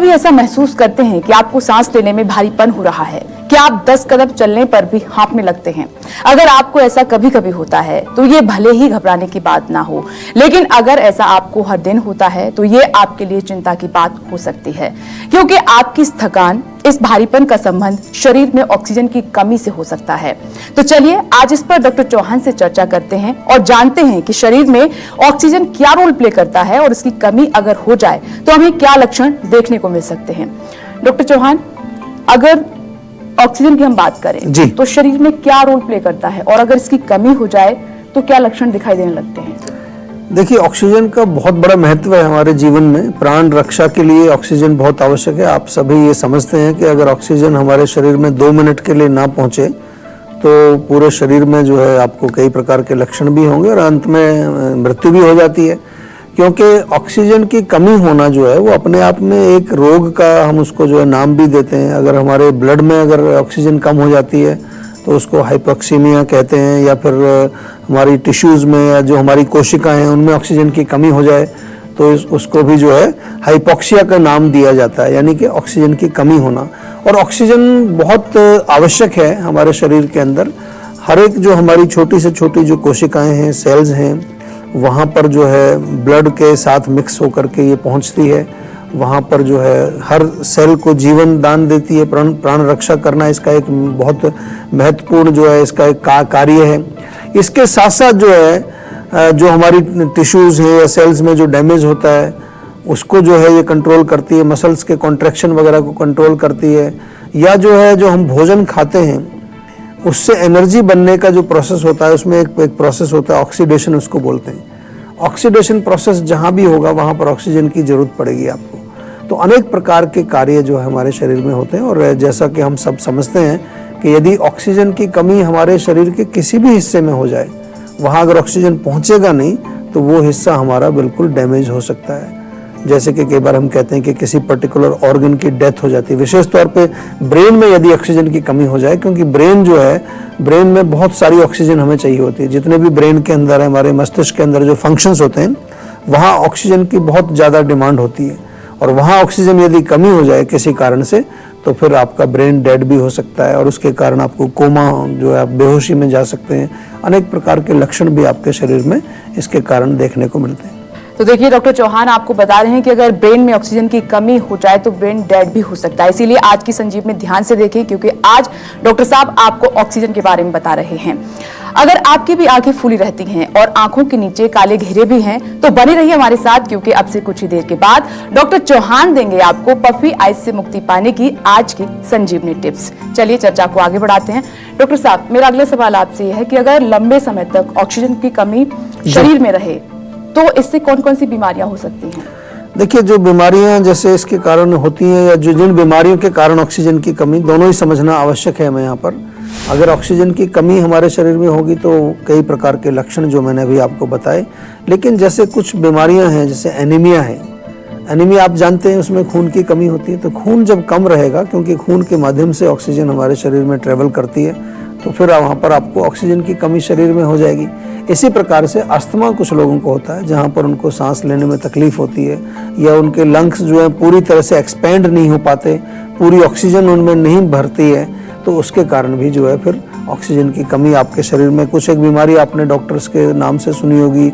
कभी ऐसा महसूस करते हैं कि आपको सांस लेने में भारीपन हो रहा है, कि आप 10 कदम चलने पर भी हाँफने लगते हैं? अगर आपको ऐसा कभी कभी होता है तो ये भले ही घबराने की बात ना हो, लेकिन अगर ऐसा आपको हर दिन होता है तो ये आपके लिए चिंता की बात हो सकती है, क्योंकि आपकी इस थकान, इस भारीपन का संबंध शरीर में ऑक्सीजन की कमी से हो सकता है। तो चलिए आज इस पर डॉक्टर चौहान से चर्चा करते हैं और जानते हैं कि शरीर में ऑक्सीजन क्या रोल प्ले करता है और इसकी कमी अगर हो जाए तो हमें क्या लक्षण देखने को मिल सकते हैं। डॉक्टर चौहान, अगर ऑक्सीजन की हम बात करें तो शरीर में क्या रोल प्ले करता है और अगर इसकी कमी हो जाए तो क्या लक्षण दिखाई देने लगते हैं? देखिए, ऑक्सीजन का बहुत बड़ा महत्व है हमारे जीवन में। प्राण रक्षा के लिए ऑक्सीजन बहुत आवश्यक है। आप सभी ये समझते हैं कि अगर ऑक्सीजन हमारे शरीर में 2 मिनट के लिए ना पहुंचे तो पूरे शरीर में जो है आपको कई प्रकार के लक्षण भी होंगे और अंत में मृत्यु भी हो जाती है, क्योंकि ऑक्सीजन की कमी होना जो है वो अपने आप में एक रोग का हम उसको जो है नाम भी देते हैं। अगर हमारे ब्लड में अगर ऑक्सीजन कम हो जाती है तो उसको हाइपोक्सीमिया कहते हैं, या फिर हमारी टिश्यूज़ में या जो हमारी कोशिकाएं हैं उनमें ऑक्सीजन की कमी हो जाए तो उसको भी जो है हाइपोक्सिया का नाम दिया जाता है, यानी कि ऑक्सीजन की कमी होना। और ऑक्सीजन बहुत आवश्यक है हमारे शरीर के अंदर। हर एक जो हमारी छोटी से छोटी जो कोशिकाएं हैं, सेल्स हैं, वहाँ पर जो है ब्लड के साथ मिक्स होकर के ये पहुँचती है। वहाँ पर जो है हर सेल को जीवन दान देती है। प्राण रक्षा करना इसका एक बहुत महत्वपूर्ण जो है इसका एक कार्य है। इसके साथ साथ जो है जो हमारी टिश्यूज़ हैं या सेल्स में जो डैमेज होता है उसको जो है ये कंट्रोल करती है। मसल्स के कॉन्ट्रैक्शन वगैरह को कंट्रोल करती है। या जो है जो हम भोजन खाते हैं उससे एनर्जी बनने का जो प्रोसेस होता है उसमें एक प्रोसेस होता है ऑक्सीडेशन, उसको बोलते हैं। ऑक्सीडेशन प्रोसेस जहाँ भी होगा वहाँ पर ऑक्सीजन की ज़रूरत पड़ेगी आपको। तो अनेक प्रकार के कार्य जो है हमारे शरीर में होते हैं और जैसा कि हम सब समझते हैं कि यदि ऑक्सीजन की कमी हमारे शरीर के किसी भी हिस्से में हो जाए, वहाँ अगर ऑक्सीजन पहुँचेगा नहीं तो वो हिस्सा हमारा बिल्कुल डैमेज हो सकता है। जैसे कि कई बार हम कहते हैं कि किसी पर्टिकुलर ऑर्गन की डेथ हो जाती है, विशेष तौर पे ब्रेन में यदि ऑक्सीजन की कमी हो जाए, क्योंकि ब्रेन जो है, ब्रेन में बहुत सारी ऑक्सीजन हमें चाहिए होती है। जितने भी ब्रेन के अंदर है, हमारे मस्तिष्क के अंदर जो फंक्शंस होते हैं वहाँ ऑक्सीजन की बहुत ज़्यादा डिमांड होती है और वहाँ ऑक्सीजन यदि कमी हो जाए किसी कारण से तो फिर आपका ब्रेन डेड भी हो सकता है और उसके कारण आपको कोमा जो है आप बेहोशी में जा सकते हैं। अनेक प्रकार के लक्षण भी आपके शरीर में इसके कारण देखने को मिलते हैं। तो देखिए डॉक्टर चौहान आपको बता रहे हैं कि अगर ब्रेन में ऑक्सीजन की कमी हो जाए तो ब्रेन डेड भी हो सकता है। इसीलिए आज की संजीव में ध्यान से देखें, क्योंकि आज डॉक्टर साहब आपको ऑक्सीजन के बारे में बता रहे हैं। अगर आपकी भी आंखें फूली रहती हैं और आंखों के नीचे काले घेरे भी हैं तो बने रहिए हमारे साथ, क्योंकि अब से कुछ ही देर के बाद डॉक्टर चौहान देंगे आपको पफी आइज से मुक्ति पाने की आज की संजीवनी टिप्स। चलिए चर्चा को आगे बढ़ाते हैं। डॉक्टर साहब, मेरा अगला सवाल आपसे यह है कि अगर लंबे समय तक ऑक्सीजन की कमी शरीर में रहे तो इससे कौन कौन सी बीमारियां हो सकती हैं? देखिए, जो बीमारियां जैसे इसके कारण होती हैं या जो जिन बीमारियों के कारण ऑक्सीजन की कमी, दोनों ही समझना आवश्यक है हमें यहाँ पर। अगर ऑक्सीजन की कमी हमारे शरीर में होगी तो कई प्रकार के लक्षण जो मैंने अभी आपको बताए, लेकिन जैसे कुछ बीमारियां हैं, जैसे एनीमिया है। एनीमिया आप जानते हैं, उसमें खून की कमी होती है। तो खून जब कम रहेगा, क्योंकि खून के माध्यम से ऑक्सीजन हमारे शरीर में ट्रेवल करती है, तो फिर वहाँ पर आपको ऑक्सीजन की कमी शरीर में हो जाएगी। इसी प्रकार से अस्थमा कुछ लोगों को होता है, जहाँ पर उनको सांस लेने में तकलीफ होती है या उनके लंग्स जो है पूरी तरह से एक्सपेंड नहीं हो पाते, पूरी ऑक्सीजन उनमें नहीं भरती है, तो उसके कारण भी जो है फिर ऑक्सीजन की कमी आपके शरीर में। कुछ एक बीमारी आपने डॉक्टर्स के नाम से सुनी होगी,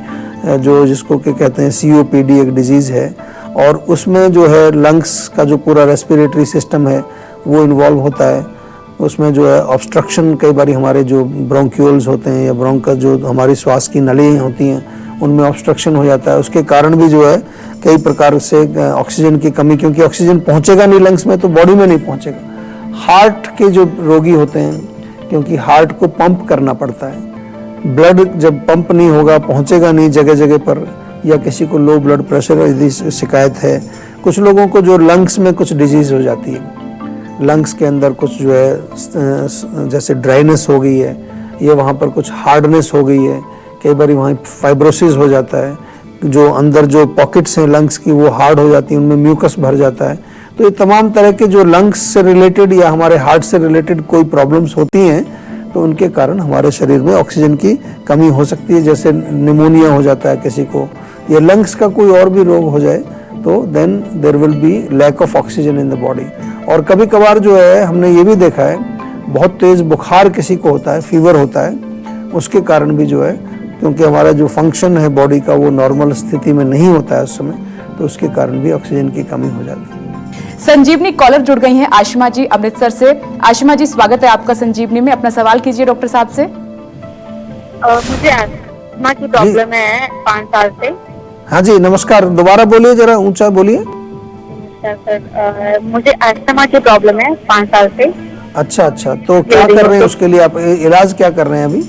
जो जिसको के कहते हैं COPD, एक डिजीज़ है, और उसमें जो है लंग्स का जो पूरा रेस्पिरेटरी सिस्टम है वो इन्वॉल्व होता है। उसमें जो है ऑब्स्ट्रक्शन, कई बार हमारे जो ब्रोंक्यूल्स होते हैं या ब्रोंकस जो हमारी श्वास की नलियाँ होती हैं उनमें ऑब्स्ट्रक्शन हो जाता है। उसके कारण भी जो है कई प्रकार से ऑक्सीजन की कमी, क्योंकि ऑक्सीजन पहुंचेगा नहीं लंग्स में तो बॉडी में नहीं पहुंचेगा। हार्ट के जो रोगी होते हैं, क्योंकि हार्ट को पंप करना पड़ता है, ब्लड जब पंप नहीं होगा, पहुंचेगा नहीं जगह जगह पर, या किसी को लो ब्लड प्रेशर यदि शिकायत है, कुछ लोगों को जो लंग्स में कुछ डिजीज़ हो जाती है, लंग्स के अंदर कुछ जो है जैसे ड्राइनेस हो गई है या वहाँ पर कुछ हार्डनेस हो गई है, कई बार वहाँ फाइब्रोसिस हो जाता है, जो अंदर जो पॉकेट्स हैं लंग्स की वो हार्ड हो जाती हैं, उनमें म्यूकस भर जाता है। तो ये तमाम तरह के जो लंग्स से रिलेटेड या हमारे हार्ट से रिलेटेड कोई प्रॉब्लम्स होती हैं तो उनके कारण हमारे शरीर में ऑक्सीजन की कमी हो सकती है। जैसे निमोनिया हो जाता है किसी को, या लंग्स का कोई और भी रोग हो जाए तो then there will be lack of oxygen in the body. और कभी कभार जो है हमने ये भी देखा है, बहुत तेज बुखार किसी को होता है, फीवर होता है, उसके कारण भी जो है, क्योंकि हमारा जो फंक्शन है बॉडी का वो नॉर्मल स्थिति में नहीं होता है उस समय, तो उसके कारण भी ऑक्सीजन की कमी हो जाती है। संजीवनी कॉलर जुड़ गई हैं आशिमा जी अमृतसर से। आशिमा जी, स्वागत है आपका संजीवनी में। अपना सवाल कीजिए डॉक्टर साहब से। मुझे अस्थमा की प्रॉब्लम है 5 साल से। हाँ जी, नमस्कार। दोबारा बोलिए, जरा ऊंचा बोलिए। सर, मुझे अस्थमा की प्रॉब्लम है 5 साल से। अच्छा, तो क्या कर रहे हैं उसके लिए आप? इलाज क्या कर रहे हैं अभी?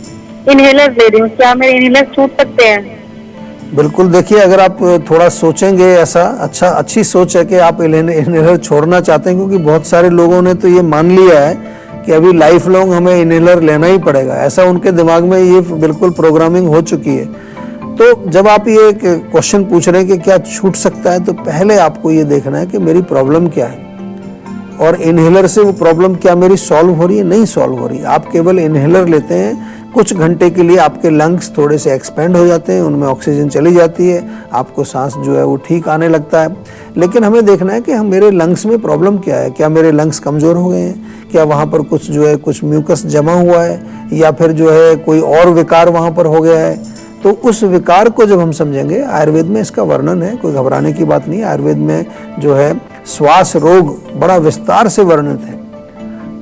इनहेलर ले रही हूँ, क्या मेरे इनहेलर छूट सकते हैं? बिल्कुल, देखिए, अगर आप थोड़ा सोचेंगे ऐसा, अच्छी सोच है कि आप इनहेलर छोड़ना चाहते हैं, क्योंकि बहुत सारे लोगों ने तो ये मान लिया है कि अभी लाइफ लॉन्ग हमें इनहेलर लेना ही पड़ेगा। ऐसा उनके दिमाग में ये बिल्कुल प्रोग्रामिंग हो चुकी है। तो जब आप ये क्वेश्चन पूछ रहे हैं कि क्या छूट सकता है, तो पहले आपको ये देखना है कि मेरी प्रॉब्लम क्या है, और इनहेलर से वो प्रॉब्लम क्या मेरी सॉल्व हो रही है, नहीं सॉल्व हो रही है। आप केवल इनहेलर लेते हैं, कुछ घंटे के लिए आपके लंग्स थोड़े से एक्सपेंड हो जाते हैं, उनमें ऑक्सीजन चली जाती है, आपको सांस जो है वो ठीक आने लगता है। लेकिन हमें देखना है कि मेरे लंग्स में प्रॉब्लम क्या है। क्या मेरे लंग्स कमज़ोर हो गए हैं? क्या वहाँ पर कुछ जो है कुछ म्यूकस जमा हुआ है, या फिर जो है कोई और विकार वहाँ पर हो गया है? तो उस विकार को जब हम समझेंगे, आयुर्वेद में इसका वर्णन है, कोई घबराने की बात नहीं। आयुर्वेद में जो है श्वास रोग बड़ा विस्तार से वर्णित है।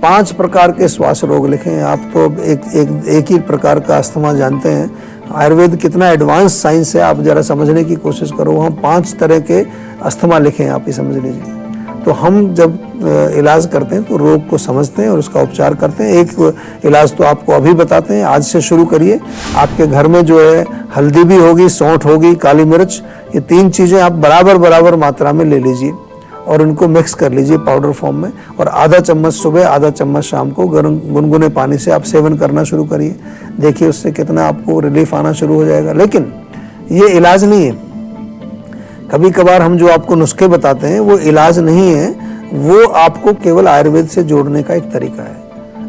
5 प्रकार के श्वास रोग लिखे हैं। आप तो एक ही प्रकार का अस्थमा जानते हैं। आयुर्वेद कितना एडवांस साइंस है, आप जरा समझने की कोशिश करो। वहाँ 5 तरह के अस्थमा लिखे हैं, आप ही समझ लीजिए। तो हम जब इलाज करते हैं तो रोग को समझते हैं और उसका उपचार करते हैं। एक इलाज तो आपको अभी बताते हैं, आज से शुरू करिए। आपके घर में जो है हल्दी भी होगी, सौंठ होगी, काली मिर्च, ये 3 चीज़ें आप बराबर मात्रा में ले लीजिए और उनको मिक्स कर लीजिए पाउडर फॉर्म में, और आधा चम्मच सुबह, आधा चम्मच शाम को गर्म गुनगुने पानी से आप सेवन करना शुरू करिए। देखिए उससे कितना आपको रिलीफ आना शुरू हो जाएगा। लेकिन ये इलाज नहीं है। कभी कभार हम जो आपको नुस्खे बताते हैं वो इलाज नहीं है, वो आपको केवल आयुर्वेद से जोड़ने का एक तरीका है।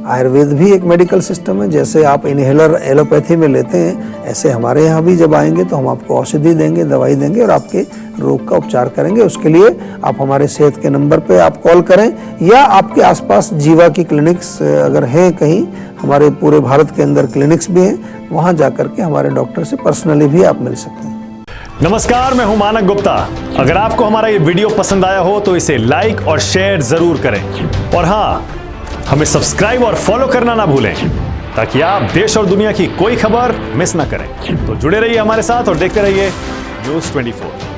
आयुर्वेद भी एक मेडिकल सिस्टम है। जैसे आप इनहेलर एलोपैथी में लेते हैं, ऐसे हमारे यहाँ भी जब आएंगे तो हम आपको औषधि देंगे, दवाई देंगे और आपके रोग का उपचार करेंगे। उसके लिए आप हमारे सेहत के नंबर पे आप कॉल करें, या आपके आसपास जीवा की क्लिनिक्स अगर हैं कहीं, हमारे पूरे भारत के अंदर क्लिनिक्स भी हैं, वहाँ जाकर के हमारे डॉक्टर से पर्सनली भी आप मिल सकते हैं। नमस्कार, मैं हूं मानक गुप्ता। अगर आपको हमारा ये वीडियो पसंद आया हो तो इसे लाइक और शेयर जरूर करें, और हाँ, हमें सब्सक्राइब और फॉलो करना ना भूलें, ताकि आप देश और दुनिया की कोई खबर मिस ना करें। तो जुड़े रहिए हमारे साथ और देखते रहिए News 24।